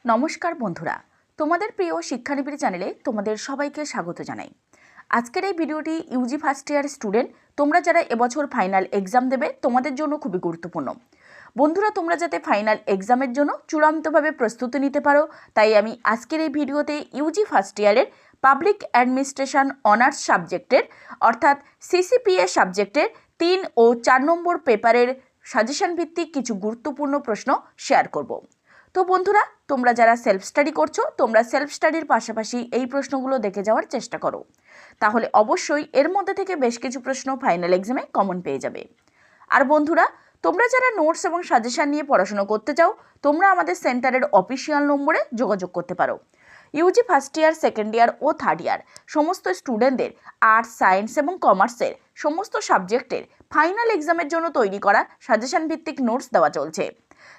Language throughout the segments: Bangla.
নমস্কার বন্ধুরা, তোমাদের প্রিয় শিক্ষানিবিড় চ্যানেলে তোমাদের সবাইকে স্বাগত জানাই। আজকের এই ভিডিওটি ইউজি ফার্স্ট ইয়ার স্টুডেন্ট, তোমরা যারা এবছর ফাইনাল এক্সাম দেবে তোমাদের জন্য খুবই গুরুত্বপূর্ণ। বন্ধুরা, তোমরা যাতে ফাইনাল এক্সামের জন্য চূড়ান্তভাবে প্রস্তুতি নিতে পারো, তাই আমি আজকের এই ভিডিওতে ইউজি ফার্স্ট ইয়ারের পাবলিক অ্যাডমিনিস্ট্রেশন অনার্স সাবজেক্টের অর্থাৎ সিসিপিএ সাবজেক্টের 3 ও 4 নম্বর পেপারের সাজেশন ভিত্তিক কিছু গুরুত্বপূর্ণ প্রশ্ন শেয়ার করব। তো বন্ধুরা, তোমরা যারা সেলফ স্টাডি করছো, তোমরা সেলফ স্টাডির পাশাপাশি এই প্রশ্নগুলো দেখে যাওয়ার চেষ্টা করো, তাহলে অবশ্যই এর মধ্যে থেকে বেশ কিছু প্রশ্ন ফাইনাল এক্সামে কমন পেয়ে যাবে। আর বন্ধুরা, তোমরা যারা নোটস এবং সাজেশন নিয়ে পড়াশোনা করতে চাও, তোমরা আমাদের সেন্টারের অফিসিয়াল নম্বরে যোগাযোগ করতে পারো। UG first year, second year ও থার্ড ইয়ার সমস্ত স্টুডেন্টদের আর্টস, সায়েন্স এবং কমার্সের সমস্ত সাবজেক্টের ফাইনাল এক্সামের জন্য তৈরি করা সাজেশন ভিত্তিক নোটস দেওয়া চলছে।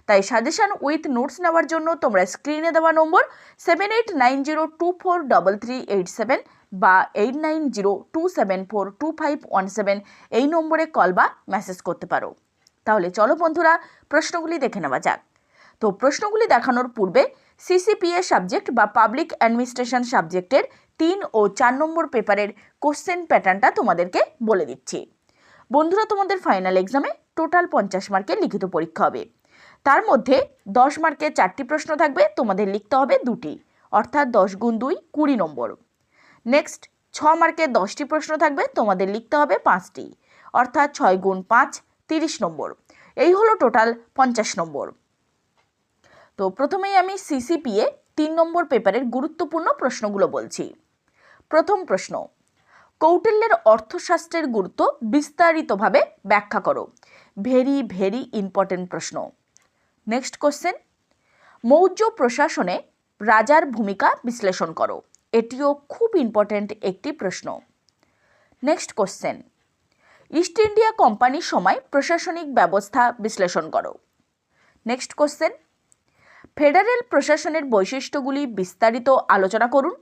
তাই সাজেশন উইথ নোটস নেওয়ার জন্য তোমরা স্ক্রিনে দেওয়া নম্বর 7890243387 বা 8902742517 এই নম্বরে কল বা মেসেজ করতে পারো। তাহলে চলো বন্ধুরা, প্রশ্নগুলি দেখে নেওয়া যাক। তো প্রশ্নগুলি দেখানোর পূর্বে সিসিপিএ সাবজেক্ট বা পাবলিক অ্যাডমিনিস্ট্রেশন সাবজেক্টের 3 ও 4 নম্বর পেপারের কোশ্চেন প্যাটার্নটা তোমাদেরকে বলে দিচ্ছি। বন্ধুরা, তোমাদের ফাইনাল এক্সামে টোটাল 50 মার্কের লিখিত পরীক্ষা হবে। তার মধ্যে 10 মার্কের 4টি প্রশ্ন থাকবে, তোমাদের লিখতে হবে 2টি, অর্থাৎ 10 গুণ 2 20 নম্বর। নেক্সট 6 মার্কের 10টি প্রশ্ন থাকবে, তোমাদের লিখতে হবে 5টি, অর্থাৎ 6 গুণ 5 30 নম্বর। এই হলো টোটাল 50 নম্বর। তো প্রথমেই আমি সিসিপিএ 3 নম্বর পেপারের গুরুত্বপূর্ণ প্রশ্নগুলো বলছি। প্রথম প্রশ্ন, কৌটিল্যের অর্থশাস্ত্রের গুরুত্ব বিস্তারিতভাবে ব্যাখ্যা করো। ভেরি ভেরি ইম্পর্টেন্ট প্রশ্ন। নেক্সট কোশ্চেন, মৌর্য প্রশাসনে রাজার ভূমিকা বিশ্লেষণ করো। এটিও খুব ইম্পর্টেন্ট একটি প্রশ্ন। নেক্সট কোশ্চেন, ইস্ট ইন্ডিয়া কোম্পানির সময় প্রশাসনিক ব্যবস্থা বিশ্লেষণ করো। নেক্সট কোশ্চেন, ফেডারেল প্রশাসনের বৈশিষ্ট্যগুলি বিস্তারিত আলোচনা করুন।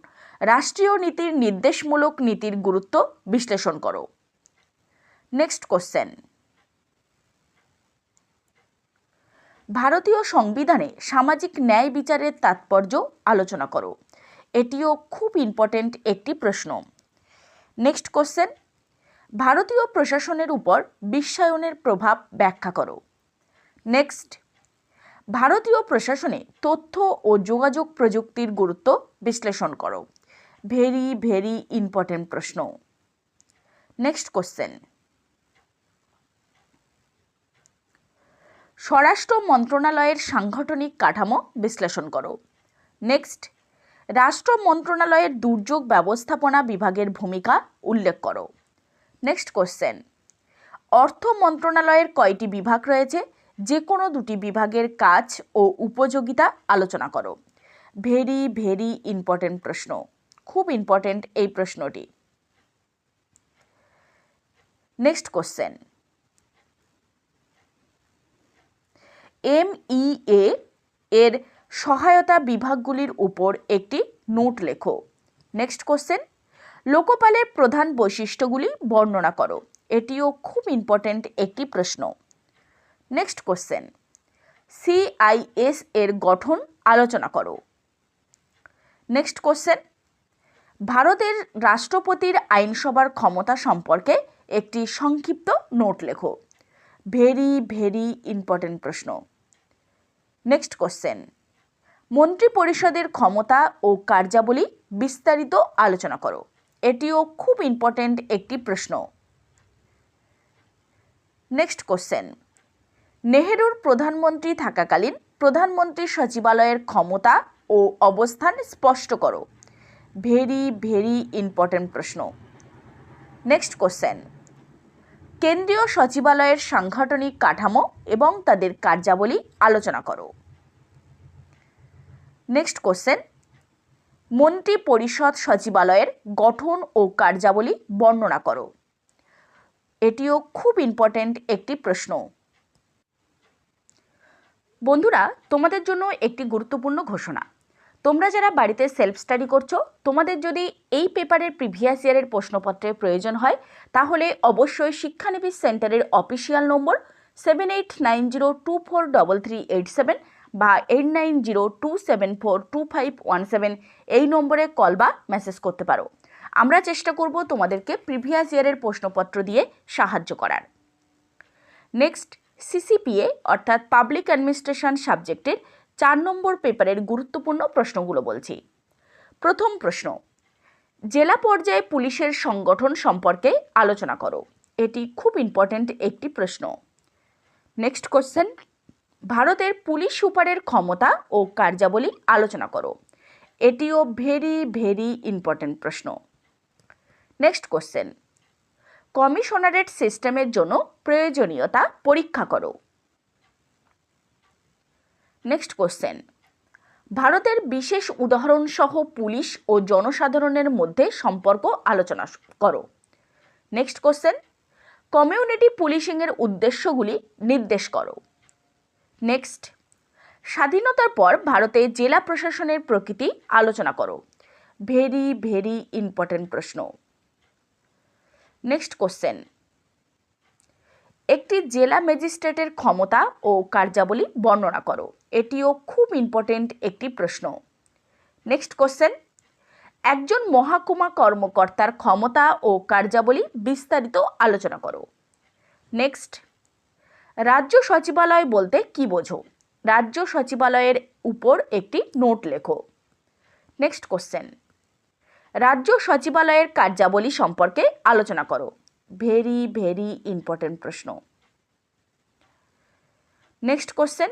রাষ্ট্রীয় নীতির নির্দেশমূলক নীতির গুরুত্ব বিশ্লেষণ করো। নেক্সট কোশ্চেন, ভারতীয় সংবিধানে সামাজিক ন্যায় বিচারের তাৎপর্য আলোচনা করো। এটিও খুব ইম্পর্টেন্ট একটি প্রশ্ন। নেক্সট কোশ্চেন, ভারতীয় প্রশাসনের উপর বিশ্বায়নের প্রভাব ব্যাখ্যা করো। নেক্সট, ভারতীয় প্রশাসনে তথ্য ও যোগাযোগ প্রযুক্তির গুরুত্ব বিশ্লেষণ করো। ভেরি ভেরি ইম্পর্টেন্ট প্রশ্ন। নেক্সট কোশ্চেন, স্বরাষ্ট্র মন্ত্রণালয়ের সাংগঠনিক কাঠামো বিশ্লেষণ করো। নেক্সট, রাষ্ট্র মন্ত্রণালয়ের দুর্যোগ ব্যবস্থাপনা বিভাগের ভূমিকা উল্লেখ করো। নেক্সট কোশ্চেন, অর্থ মন্ত্রণালয়ের কয়টি বিভাগ রয়েছে? যে কোনো 2টি বিভাগের কাজ ও উপযোগিতা আলোচনা করো। ভেরি ভেরি ইম্পর্টেন্ট প্রশ্ন, খুব ইম্পর্টেন্ট এই প্রশ্নটি। নেক্সট কোশ্চেন, MEA এর সহায়তা বিভাগগুলির উপর একটি নোট লেখো। নেক্সট কোশ্চেন, লোকপালের প্রধান বৈশিষ্ট্যগুলি বর্ণনা করো। এটিও খুব ইম্পর্টেন্ট একটি প্রশ্ন। নেক্সট কোশ্চেন, CIS এর গঠন আলোচনা করো। নেক্সট কোশ্চেন, ভারতের রাষ্ট্রপতির আইনসভার ক্ষমতা সম্পর্কে একটি সংক্ষিপ্ত নোট লেখো। ভেরি ভেরি ইম্পর্টেন্ট প্রশ্ন। নেক্সট কোশ্চেন, মন্ত্রিপরিষদের ক্ষমতা ও কার্যাবলী বিস্তারিত আলোচনা করো। এটিও খুব ইম্পর্টেন্ট একটি প্রশ্ন। নেক্সট কোশ্চেন, নেহেরুর প্রধানমন্ত্রী থাকাকালীন প্রধানমন্ত্রী সচিবালয়ের ক্ষমতা ও অবস্থান স্পষ্ট করো। ভেরি ভেরি ইম্পর্টেন্ট প্রশ্ন। নেক্সট কোশ্চেন, কেন্দ্রীয় সচিবালয়ের সাংগঠনিক কাঠামো এবং তাদের কার্যাবলী আলোচনা করো। নেক্সট কোশ্চেন, মন্ত্রী পরিষদ সচিবালয়ের গঠন ও কার্যাবলী বর্ণনা করো। এটিও খুব ইম্পর্টেন্ট একটি প্রশ্ন। বন্ধুরা, তোমাদের জন্য একটি গুরুত্বপূর্ণ ঘোষণা। তোমরা যারা বাড়িতে সেলফ স্টাডি করছো, তোমাদের যদি এই পেপারের প্রিভিয়াস ইয়ারের প্রশ্নপত্রের প্রয়োজন হয়, তাহলে অবশ্যই শিক্ষানিবিড় সেন্টারের অফিসিয়াল নম্বর 7890243387 বা 8902742517 এই নম্বরে কল বা মেসেজ করতে পারো। আমরা চেষ্টা করব তোমাদেরকে প্রিভিয়াস ইয়ারের প্রশ্নপত্র দিয়ে সাহায্য করার। নেক্সট, সিসিপিএ অর্থাৎ পাবলিক অ্যাডমিনিস্ট্রেশন সাবজেক্টের 4 নম্বর পেপারের গুরুত্বপূর্ণ প্রশ্নগুলো বলছি। প্রথম প্রশ্ন, জেলা পর্যায়ে পুলিশের সংগঠন সম্পর্কে আলোচনা করো। এটি খুব ইম্পর্ট্যান্ট একটি প্রশ্ন। নেক্সট কোশ্চেন, ভারতের পুলিশ সুপারের ক্ষমতা ও কার্যাবলী আলোচনা করো। এটিও ভেরি ইম্পর্ট্যান্ট প্রশ্ন। নেক্সট কোশ্চেন, কমিশনারেট সিস্টেমের জন্য প্রয়োজনীয়তা পরীক্ষা করো। নেক্সট কোশ্চেন, ভারতের বিশেষ উদাহরণ সহ পুলিশ ও জনসাধারণের মধ্যে সম্পর্ক আলোচনা করো। নেক্সট কোশ্চেন, কমিউনিটি পুলিশিংয়ের উদ্দেশ্যগুলি নির্দেশ করো। নেক্সট, স্বাধীনতার পর ভারতে জেলা প্রশাসনের প্রকৃতি আলোচনা করো। ভেরি ইম্পর্ট্যান্ট প্রশ্ন। নেক্সট কোশ্চেন, একটি জেলা ম্যাজিস্ট্রেটের ক্ষমতা ও কার্যাবলী বর্ণনা করো। এটিও খুব ইম্পর্ট্যান্ট একটি প্রশ্ন। নেক্সট কোশ্চেন, একজন মহকুমা কর্মকর্তার ক্ষমতা ও কার্যাবলী বিস্তারিত আলোচনা করো। নেক্সট, রাজ্য সচিবালয় বলতে কি বোঝো? রাজ্য সচিবালয়ের উপর একটি নোট লেখো। নেক্সট কোশ্চেন, রাজ্য সচিবালয়ের কার্যাবলী সম্পর্কে আলোচনা করো। ভেরি ইম্পর্ট্যান্ট প্রশ্ন। নেক্সট কোশ্চেন,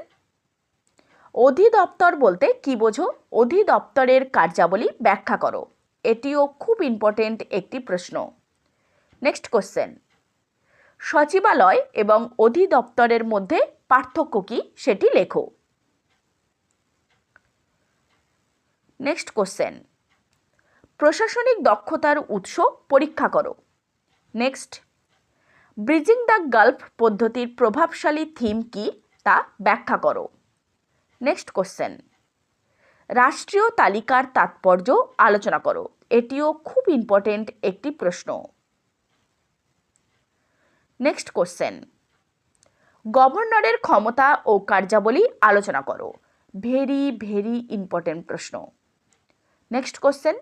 অধিদপ্তর বলতে কি বোঝো? অধিদপ্তরের কার্যাবলী ব্যাখ্যা করো। এটিও খুব ইম্পর্ট্যান্ট একটি প্রশ্ন। নেক্সট কোশ্চেন, সচিবালয় এবং অধিদপ্তরের মধ্যে পার্থক্য কি সেটি লেখো। নেক্সট কোশ্চেন, প্রশাসনিক দক্ষতার উৎস পরীক্ষা করো। নেক্সট, ব্রিজিং দ্য গালফ পদ্ধতির প্রভাবশালী থিম কি তা ব্যাখ্যা করো। নেক্সট কোশ্চেন, রাষ্ট্রীয় তালিকার তাৎপর্য আলোচনা করো। এটিও খুব ইম্পর্ট্যান্ট একটি প্রশ্ন। নেক্সট কোশ্চেন, গভর্নরের ক্ষমতা ও কার্যাবলী আলোচনা করো। ভেরি ইম্পর্ট্যান্ট প্রশ্ন। নেক্সট কোশ্চেন,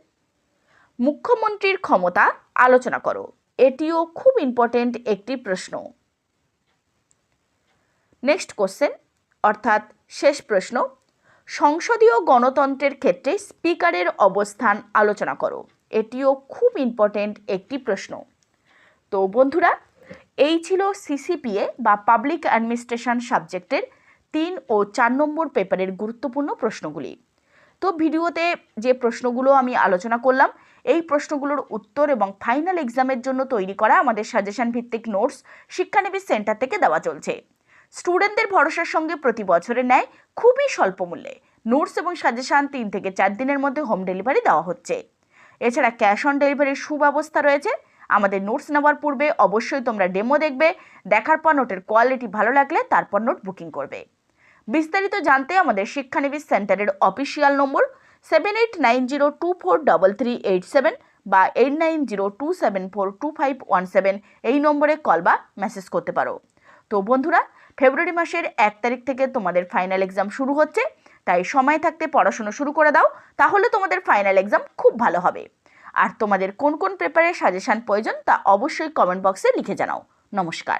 মুখ্যমন্ত্রীর ক্ষমতা আলোচনা করো। এটিও খুব ইম্পর্ট্যান্ট একটি প্রশ্ন। নেক্সট কোশ্চেন অর্থাৎ শেষ প্রশ্ন, সংসদীয় গণতন্ত্রের ক্ষেত্রে স্পিকারের অবস্থান আলোচনা করো। এটিও খুব ইম্পর্ট্যান্ট একটি প্রশ্ন। তো বন্ধুরা, এই ছিল সিসিপিএ বা পাবলিক অ্যাডমিনিস্ট্রেশন সাবজেক্টের 3 ও 4 নম্বর পেপারের গুরুত্বপূর্ণ প্রশ্নগুলি। তো ভিডিওতে যে প্রশ্নগুলো আমি আলোচনা করলাম, এই প্রশ্নগুলোর উত্তর এবং ফাইনাল এক্সামের জন্য তৈরি করা আমাদের সাজেশন ভিত্তিক নোটস শিক্ষানিবিশ সেন্টার থেকে দেওয়া চলছে। স্টুডেন্টদের ভরসার সঙ্গে প্রতি বছরের ন্যায় খুবই স্বল্প মূল্যে নোটস এবং সাজেশন 3 থেকে 4 দিনের মধ্যে হোম ডেলিভারি দেওয়া হচ্ছে। এছাড়া ক্যাশ অন ডেলিভারির সুব্যবস্থা রয়েছে। আমাদের নোটস নেওয়ার পূর্বে অবশ্যই তোমরা ডেমো দেখবে, দেখার পর নোটের কোয়ালিটি ভালো লাগলে তারপর নোট বুকিং করবে। বিস্তারিত জানতে আমাদের শিক্ষানিবিশ সেন্টারের অফিসিয়াল নম্বর 7890243387 বা 8902742517 এই নম্বরে কল বা মেসেজ করতে পারো। তো বন্ধুরা, ফেব্রুয়ারি মাসের 1 তারিখ থেকে তোমাদের ফাইনাল এক্সাম শুরু হচ্ছে, তাই সময় থাকতে পড়াশোনা শুরু করে দাও, তাহলে তোমাদের ফাইনাল এক্সাম খুব ভালো হবে। আর তোমাদের কোন পেপারের সাজেশন প্রয়োজন তা অবশ্যই কমেন্ট বক্সে লিখে জানাও। নমস্কার।